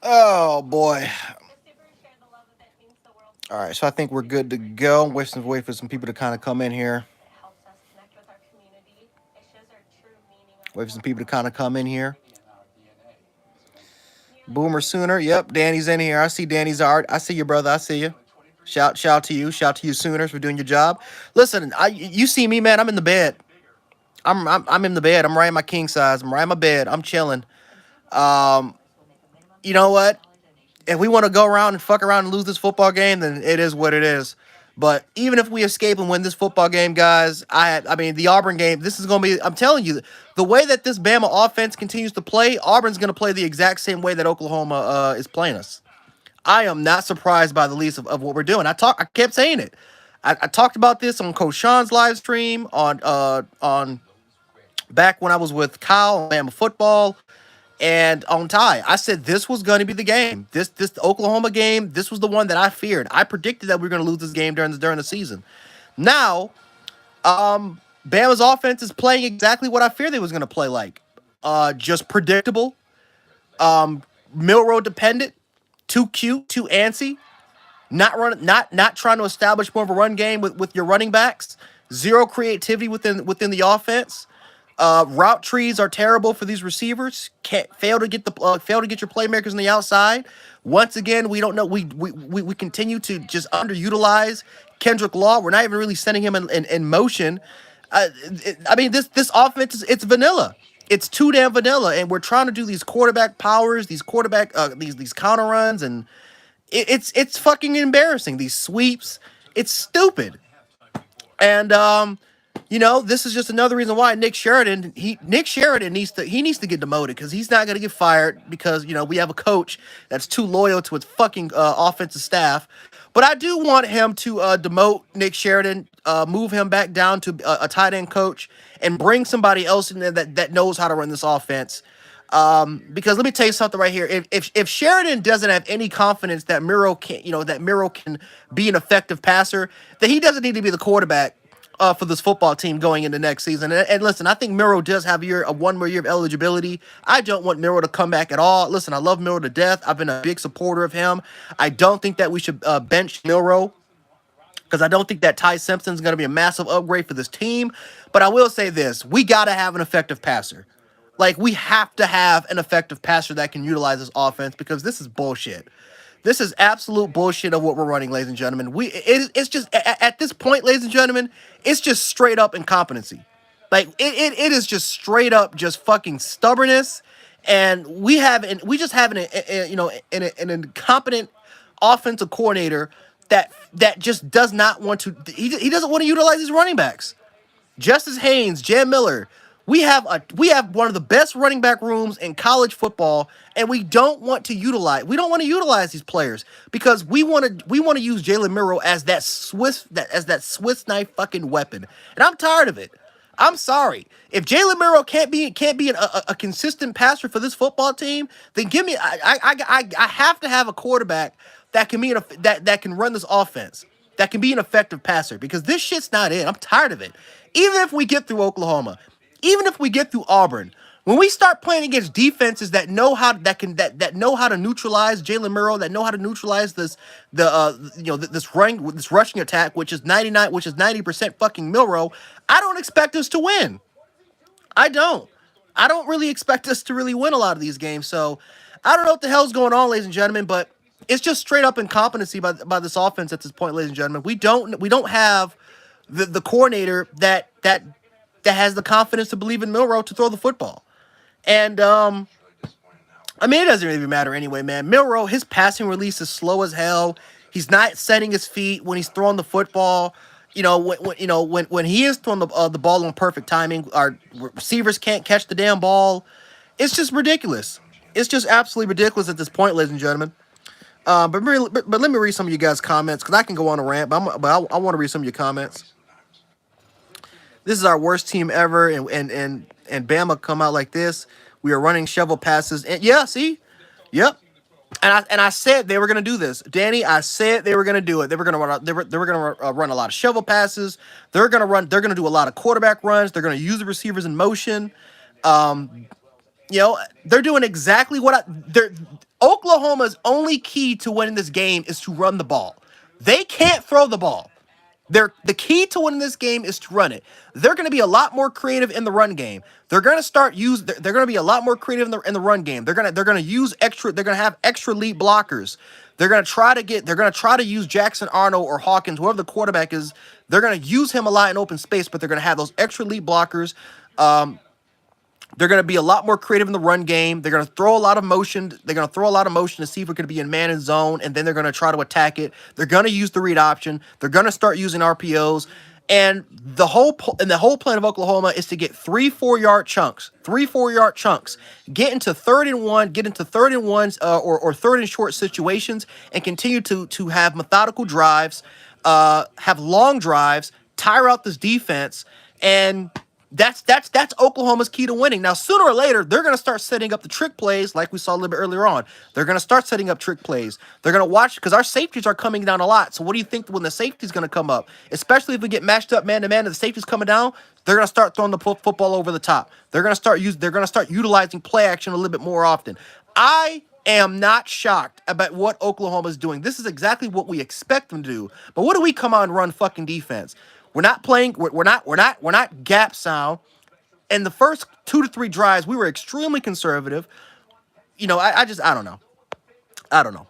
Oh boy. All right, so I think we're good to go. Wait for some people to kind of come in here. Wait for some people to kind of come in here. Boomer Sooner. Yep, Danny's in here. I see Danny's art. I see you, brother. I see you. Shout to you. Shout to you, Sooners, for doing your job. Listen, you see me, man. I'm in the bed. I'm in the bed. I'm riding my king size. I'm riding my bed. I'm chilling. Um, you know what? If we want to go around and fuck around and lose this football game, then it is what it is. But even if we escape and win this football game, guys, I mean the Auburn game, this is gonna be. I'm telling you, the way that this Bama offense continues to play, Auburn's gonna play the exact same way that Oklahoma is playing us. I am not surprised by the least of what we're doing. I kept saying it. I talked about this on Coach Sean's live stream on back when I was with Kyle on Bama football. And on Ty, I said this was going to be the game. This Oklahoma game, this was the one that I feared. I predicted that we were going to lose this game during the season. Now, Bama's offense is playing exactly what I feared they was going to play like. Just predictable, Milrow dependent, too cute, too antsy, not trying to establish more of a run game with your running backs. Zero creativity within the offense. Route trees are terrible for these receivers. Can't fail to get your playmakers on the outside. Once again, we don't know. We continue to just underutilize Kendrick Law. We're not even really sending him in motion. I mean, this offense it's vanilla. It's too damn vanilla, and we're trying to do these quarterback powers, these counter runs, and it's fucking embarrassing. These sweeps, it's stupid. And this is just another reason why Nick Sheridan needs to get demoted because he's not going to get fired because we have a coach that's too loyal to his fucking offensive staff. But I do want him to demote Nick Sheridan, move him back down to a tight end coach, and bring somebody else in there that knows how to run this offense. Because let me tell you something right here. If Sheridan doesn't have any confidence that Miro can be an effective passer, then he doesn't need to be the quarterback for this football team going into next season. And listen, I think Miro does have one more year of eligibility. I don't want Miro to come back at all. Listen, I love Miro to death. I've been a big supporter of him. I don't think that we should bench Miro because I don't think that Ty Simpson's going to be a massive upgrade for this team. But I will say this. We got to have an effective passer. Like, we have to have an effective passer that can utilize this offense because this is bullshit. This is absolute bullshit of what we're running, ladies and gentlemen. It's just, at this point, ladies and gentlemen, it's just straight up incompetency. Like, it is just straight up just fucking stubbornness. And we just have an incompetent offensive coordinator that just does not want to, he doesn't want to utilize his running backs. Justice Haynes, Jam Miller. We have one of the best running back rooms in college football, and we don't want to utilize these players because we want to use Jalen Miro as that Swiss knife fucking weapon. And I'm tired of it. I'm sorry. If Jalen Miro can't be a consistent passer for this football team, then give me I have to have a quarterback that can that can run this offense, that can be an effective passer because this shit's not it. I'm tired of it. Even if we get through Oklahoma, even if we get through Auburn, when we start playing against defenses that know how to neutralize Jalen Miro, that know how to neutralize this rushing attack, which is 90% fucking Milrow, I don't expect us to win. I don't. I don't really expect us to really win a lot of these games. So I don't know what the hell's going on, ladies and gentlemen, but it's just straight up incompetency by this offense at this point, ladies and gentlemen. We don't have the coordinator that has the confidence to believe in Milrow to throw the football. And I mean, it doesn't really matter anyway, man. Milrow, his passing release is slow as hell. He's not setting his feet when he's throwing the football. When he is throwing the ball on perfect timing, our receivers can't catch the damn ball. It's just ridiculous. It's just absolutely ridiculous at this point, ladies and gentlemen. But let me read some of you guys' comments because I can go on a rant, but I want to read some of your comments. This is our worst team ever, and Bama come out like this. We are running shovel passes, and yeah, see, yep. And I said they were going to do this, Danny. I said they were going to do it. They were going to run. They were going to run a lot of shovel passes. They're going to run. They're going to do a lot of quarterback runs. They're going to use the receivers in motion. You know, they're doing exactly what they're. Oklahoma's only key to winning this game is to run the ball. They can't throw the ball. The key to winning this game is to run it. They're going to be a lot more creative in the run game. They're going to start use. They're going to be a lot more creative in the run game. They're going to use extra. They're going to have extra lead blockers. They're going to try to get. They're going to try to use Jackson Arnold or Hawkins, whoever the quarterback is. They're going to use him a lot in open space, but they're going to have those extra lead blockers. They're going to be a lot more creative in the run game. They're going to throw a lot of motion. They're going to throw a lot of motion to see if we're going to be in man and zone, and then they're going to try to attack it. They're going to use the read option. They're going to start using RPOs. And the whole plan of Oklahoma is to get 3-4 yard chunks, 3-4 yard chunks, get into third and ones, or third and short situations, and continue to have methodical drives, have long drives, tire out this defense, and that's Oklahoma's key to winning. Now, sooner or later, they're going to start setting up the trick plays like we saw a little bit earlier on. They're going to start setting up trick plays. They're going to watch because our safeties are coming down a lot. So what do you think when the safety's going to come up? Especially if we get matched up man-to-man and the safety's coming down, they're going to start throwing the football over the top. They're going to start utilizing play action a little bit more often. I am not shocked about what Oklahoma is doing. This is exactly what we expect them to do. But what do we come on and run fucking defense? We're not playing. We're not gap sound. And the first 2 to 3 drives, we were extremely conservative. You know, I don't know. I don't know.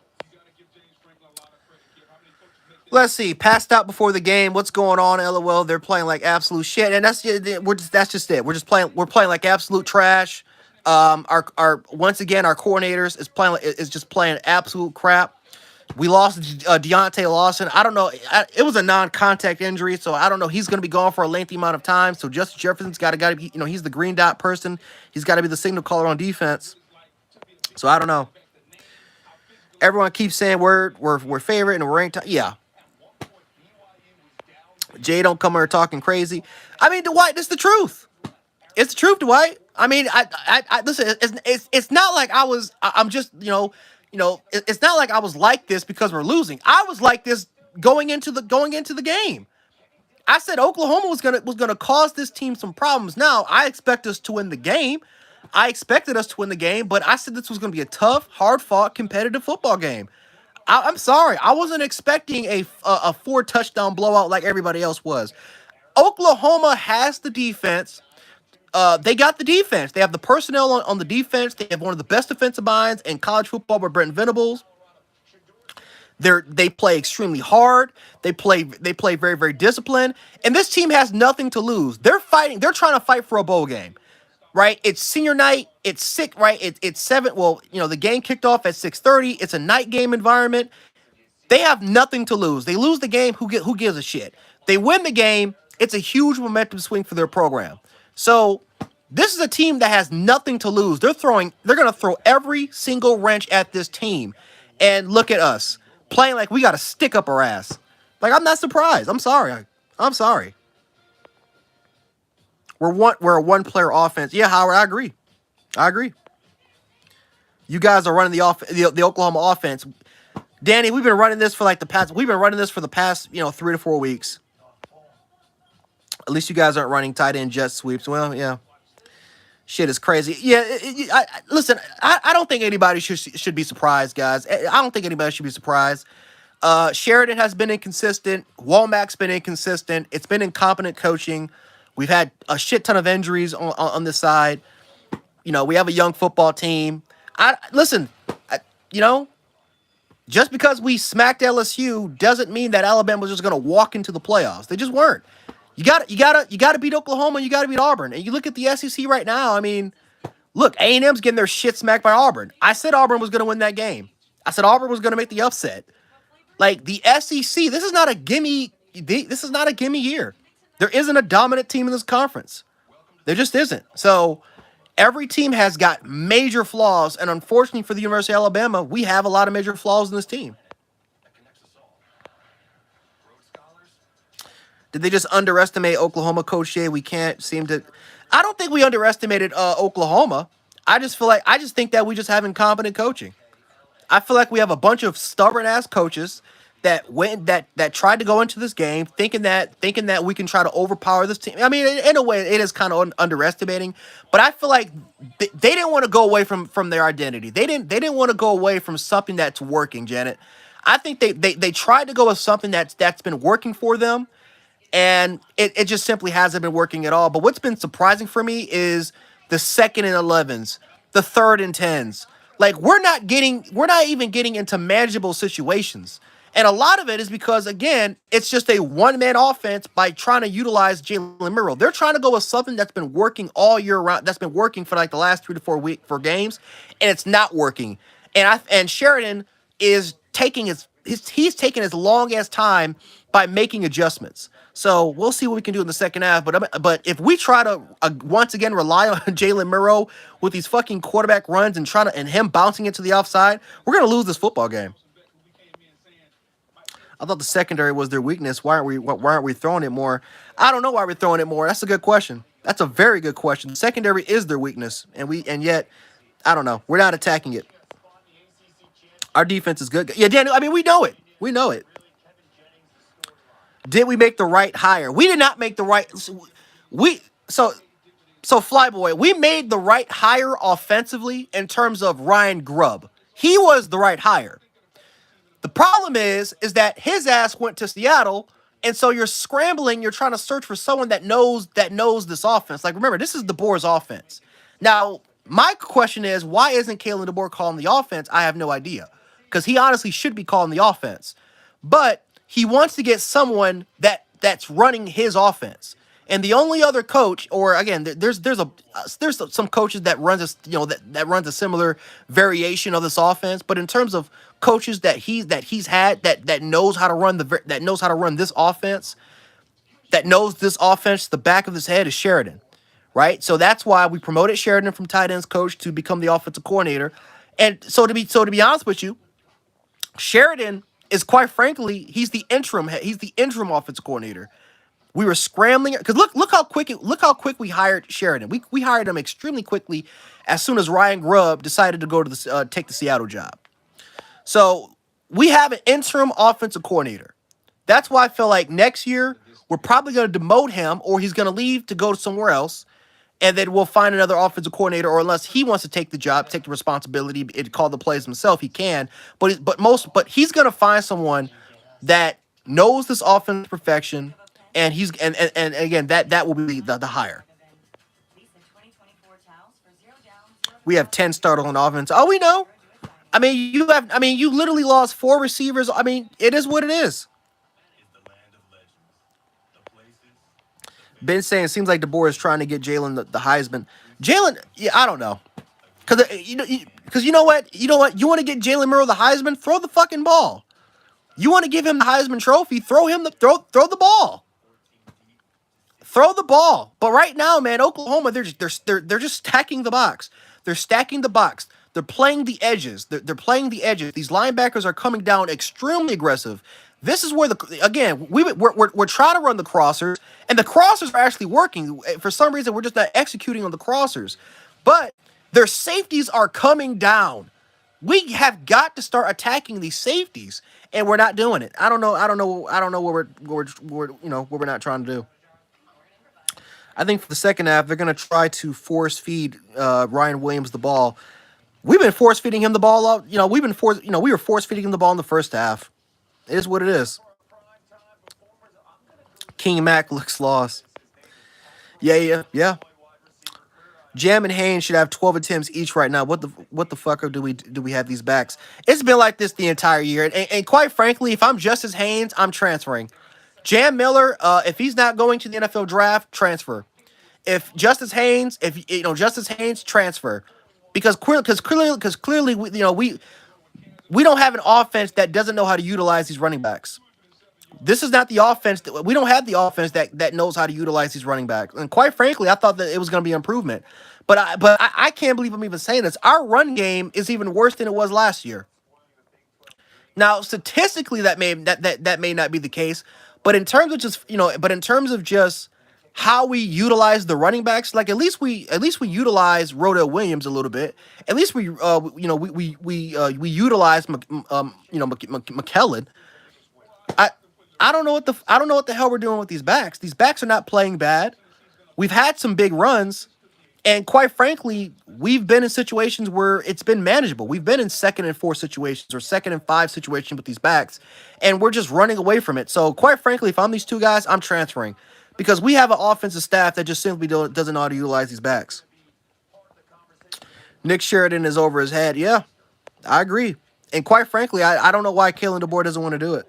Let's see. Passed out before the game. What's going on? LOL. They're playing like absolute shit, and that's just it. We're playing like absolute trash. Our once again our coordinators is just playing absolute crap. We lost Deontay Lawson. I don't know. It was a non-contact injury, so I don't know. He's going to be gone for a lengthy amount of time. So Justin Jefferson's got to be, he's the green dot person. He's got to be the signal caller on defense. So I don't know. Everyone keeps saying we're favorite and we're ranked. Yeah. Jay don't come here talking crazy. I mean, Dwight, this is the truth. It's the truth, Dwight. I mean, I listen. It's not like I'm just it's not like I was like this because we're losing. I was like this going into the game. I said Oklahoma was gonna cause this team some problems. Now I expect us to win the game. I expected us to win the game, but I said this was gonna be a tough, hard-fought, competitive football game. I'm sorry, I wasn't expecting a 4-touchdown blowout like everybody else was. Oklahoma has the defense. They got the defense. They have the personnel on the defense. They have one of the best defensive minds in college football with Brent Venables. They play extremely hard. They play very, very disciplined. And this team has nothing to lose. They're fighting. They're trying to fight for a bowl game, right? It's senior night. It's sick, right? It's 7. Well, the game kicked off at 6:30. It's a night game environment. They have nothing to lose. They lose the game. Who gives a shit? They win the game. It's a huge momentum swing for their program. So this is a team that has nothing to lose. They're going to throw every single wrench at this team. And look at us playing like we got a stick up our ass. Like, I'm not surprised. I'm sorry. I'm sorry. We're a one-player offense. Yeah, Howard, I agree. You guys are running the Oklahoma offense. Danny, we've been running this for the past 3 to 4 weeks. At least you guys aren't running tight end jet sweeps. Well, yeah. Shit is crazy. Yeah, listen, I don't think anybody should be surprised, guys. I don't think anybody should be surprised. Sheridan has been inconsistent. Womack's been inconsistent. It's been incompetent coaching. We've had a shit ton of injuries on this side. We have a young football team. Just because we smacked LSU doesn't mean that Alabama was just going to walk into the playoffs. They just weren't. You got to beat Oklahoma. You got to beat Auburn. And you look at the SEC right now. I mean, look, A&M's getting their shit smacked by Auburn. I said Auburn was going to win that game. I said Auburn was going to make the upset. Like, the SEC, this is not a gimme. This is not a gimme year. There isn't a dominant team in this conference. There just isn't. So every team has got major flaws, and unfortunately for the University of Alabama, we have a lot of major flaws in this team. Did they just underestimate Oklahoma, Coach Shea? We can't seem to. I don't think we underestimated Oklahoma. I just think that we just have incompetent coaching. I feel like we have a bunch of stubborn ass coaches that went that tried to go into this game thinking that we can try to overpower this team. I mean, in a way, it is kind of underestimating, but I feel like they didn't want to go away from their identity. They didn't want to go away from something that's working, Janet. I think they tried to go with something that's been working for them, and it just simply hasn't been working at all. But what's been surprising for me is the 2nd and 11s, the 3rd and 10s. Like we're not even getting into manageable situations. And a lot of it is because again, it's just a one-man offense by trying to utilize Jalen Murrow. They're trying to go with something that's been working all year round, that's been working for like the last 3 to 4 week for games, and it's not working. And Sheridan is taking he's taking his long ass time by making adjustments. So we'll see what we can do in the second half. But if we try to once again rely on Jalen Murrow with these fucking quarterback runs and and him bouncing into the offside, we're gonna lose this football game. I thought the secondary was their weakness. Why aren't we throwing it more? I don't know why we're throwing it more. That's a good question. That's a very good question. The secondary is their weakness, and yet I don't know. We're not attacking it. Our defense is good. Yeah, Daniel. I mean, we know it. We know it. Did we make the right hire? We did not make the right. We so so Flyboy. We made the right hire offensively in terms of Ryan Grubb. He was the right hire. The problem is that his ass went to Seattle, and so you're scrambling. You're trying to search for someone that knows this offense. Like remember, this is DeBoer's offense. Now, my question is, why isn't Kalen DeBoer calling the offense? I have no idea, because he honestly should be calling the offense, but he wants to get someone that's running his offense. And the only other coach, or again, there's some coaches that runs that runs a similar variation of this offense. But in terms of coaches that he's had that knows how to run that knows how to run this offense, that knows this offense, the back of his head is Sheridan, right? So that's why we promoted Sheridan from tight ends coach to become the offensive coordinator. And so to be honest with you, Sheridan is quite frankly he's the interim offensive coordinator. We were scrambling because look how quick we hired Sheridan. We hired him extremely quickly as soon as Ryan Grubb decided to go to take the Seattle job. So we have an interim offensive coordinator. That's why I feel like next year we're probably going to demote him, or he's going to leave to go somewhere else, and then we'll find another offensive coordinator. Or unless he wants to take the job, take the responsibility, and call the plays himself, he can. But he's going to find someone that knows this offense perfection, and and again that will be the hire. We have 10 starters on offense. Oh, we know. You literally lost 4 receivers. I mean, it is what it is. Ben saying it seems like DeBoer is trying to get Jalen the Heisman. Jalen, yeah, I don't know. Because you know what? You know what? You want to get Jalen Murrow the Heisman? Throw the fucking ball. You want to give him the Heisman Trophy? Throw the ball. Throw the ball. But right now, man, Oklahoma, they're just stacking the box. They're stacking the box. They're playing the edges. They're playing the edges. These linebackers are coming down extremely aggressive. This is where we're trying to run the crossers, and the crossers are actually working. For some reason, we're just not executing on the crossers. But their safeties are coming down. We have got to start attacking these safeties, and we're not doing it. I don't know. What we're not trying to do. I think for the second half, they're going to try to force feed Ryan Williams the ball. We've been force feeding him the ball. We were force feeding him the ball in the first half. It is what it is. King Mac looks lost. Yeah. Jam and Haynes should have 12 attempts each right now. What the fuck do we have these backs? It's been like this the entire year. And quite frankly, if I'm Justice Haynes, I'm transferring. Jam Miller, if he's not going to the NFL draft, transfer. If Justice Haynes, transfer. Because clearly, we don't have an offense that doesn't know how to utilize these running backs. This is not the offense we don't have the offense that knows how to utilize these running backs. And quite frankly, I thought that it was going to be an improvement. But I can't believe I'm even saying this. Our run game is even worse than it was last year. Now, statistically, that may not be the case, but in terms of just how we utilize the running backs. Like at least we utilize Rodell Williams a little bit. At least we utilize McKellen. I I don't know what the hell we're doing with these backs. These backs are not playing bad. We've had some big runs, and quite frankly, we've been in situations where it's been manageable. We've been in 2nd and 4 situations or 2nd and 5 situations with these backs, and we're just running away from it. So quite frankly, if I'm these two guys, I'm transferring because we have an offensive staff that just simply doesn't know how to utilize these backs. Nick Sheridan is over his head. Yeah, I agree. And quite frankly, I don't know why Kalen DeBoer doesn't want to do it.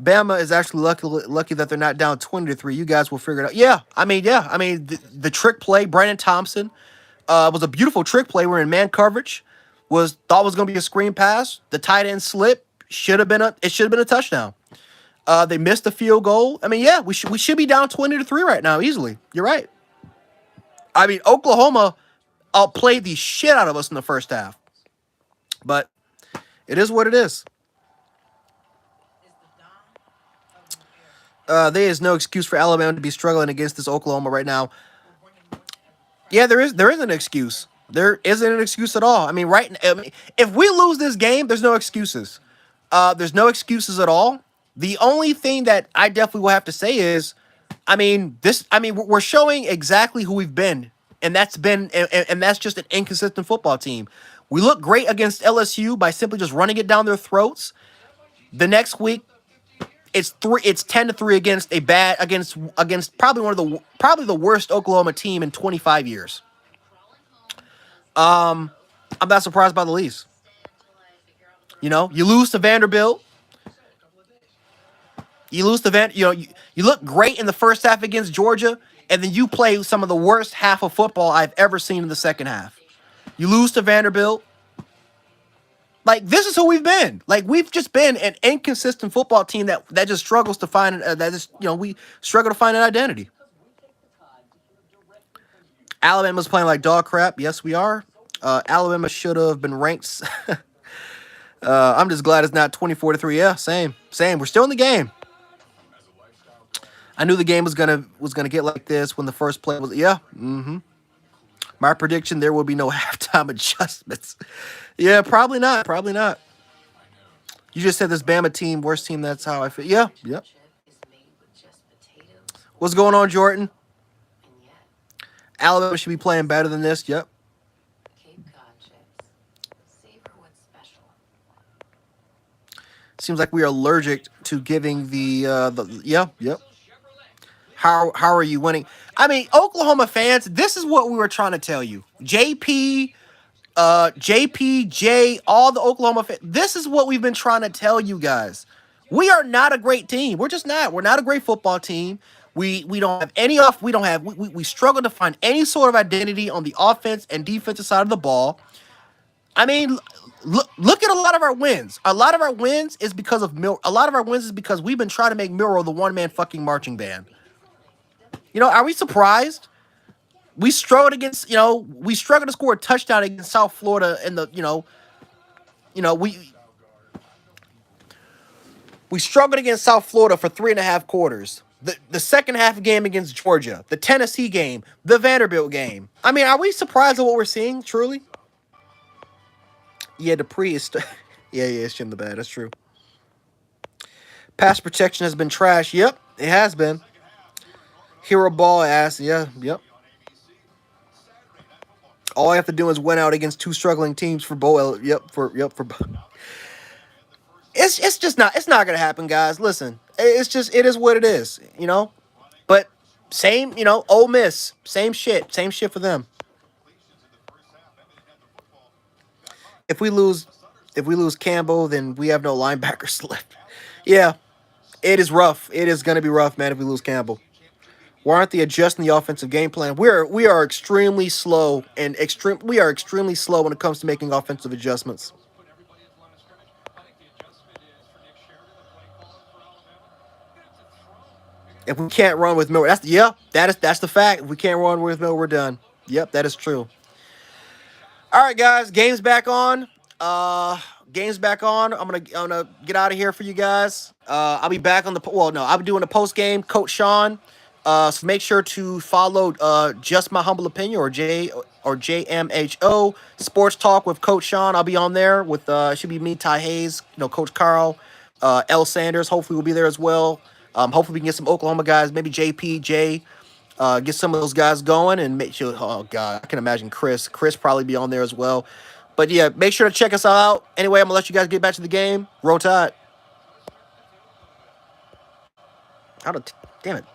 Bama is actually lucky that they're not down 20-3. You guys will figure it out. Yeah. The trick play, Brandon Thompson, was a beautiful trick play. We're in man coverage. Was going to be a screen pass. The tight end slip should have been a touchdown. They missed the field goal. I mean, yeah, we should be down 20-3 right now easily. You're right. I mean, Oklahoma outplayed the shit out of us in the first half, but it is what it is. There is no excuse for Alabama to be struggling against this Oklahoma right now. Yeah, there is an excuse. There isn't an excuse at all. I mean, if we lose this game, there's no excuses. There's no excuses at all. The only thing that I definitely will have to say is, we're showing exactly who we've been, and that's just an inconsistent football team. We look great against LSU by simply just running it down their throats. The next week, it's 10-3 against probably the worst Oklahoma team in 25 years. I'm not surprised by the least. You lose to Vanderbilt. You look great in the first half against Georgia, and then you play some of the worst half of football I've ever seen in the second half. You lose to Vanderbilt. Like, this is who we've been. Like, we've just been an inconsistent football team that just struggles to find we struggle to find an identity. Alabama's playing like dog crap. Yes, we are. Alabama should have been ranked. I'm just glad it's not 24-3. Yeah, same. We're still in the game. I knew the game was gonna get like this when the first play was. Yeah. My prediction: there will be no halftime adjustments. Yeah, probably not. You just said this Bama team, worst team. That's how I feel. Yeah. Yep. What's going on, Jordan? Alabama should be playing better than this. Yep. Seems like we are allergic to giving Yep. How are you winning? I mean, Oklahoma fans, this is what we were trying to tell you. JPJ, all the Oklahoma fans, this is what we've been trying to tell you guys. We are not a great team. We're just not. We're not a great football team. We don't have any off. We struggle to find any sort of identity on the offense and defensive side of the ball. I mean, look at a lot of our wins. A lot of our wins is because we've been trying to make Miro the one-man fucking marching band. Are we surprised? We struggled to score a touchdown against South Florida in the, we struggled against South Florida for 3.5 quarters. The second half game against Georgia, the Tennessee game, the Vanderbilt game. I mean, are we surprised at what we're seeing, truly? Yeah, Dupree is it's in the bad. That's true. Pass protection has been trash. Yep, it has been. Hero ball ass. Yeah, yep. All I have to do is win out against two struggling teams for Bowl. It's just not. It's not gonna happen, guys. Listen, it is what it is. But same. Ole Miss, same shit for them. If we lose Campbell, then we have no linebackers left. Yeah, it is rough. It is gonna be rough, man. If we lose Campbell. Why aren't they adjusting the offensive game plan? We are extremely slow we are extremely slow when it comes to making offensive adjustments. If we can't run with Miller, that's the fact. If we can't run with Miller, we're done. Yep, that is true. All right, guys, game's back on. Game's back on. I'm gonna get out of here for you guys. I'll be back on I'll be doing the post game. Coach Sean. So make sure to follow Just My Humble Opinion or JMHO Sports Talk with Coach Sean. I'll be on there with it should be me, Ty Hayes, Coach Carl, L Sanders. Hopefully we'll be there as well. Hopefully we can get some Oklahoma guys, maybe JP, J, get some of those guys going and make sure. Oh God, I can imagine Chris probably be on there as well. But yeah, make sure to check us out. Anyway, I'm gonna let you guys get back to the game. Roll Tide. How to damn it.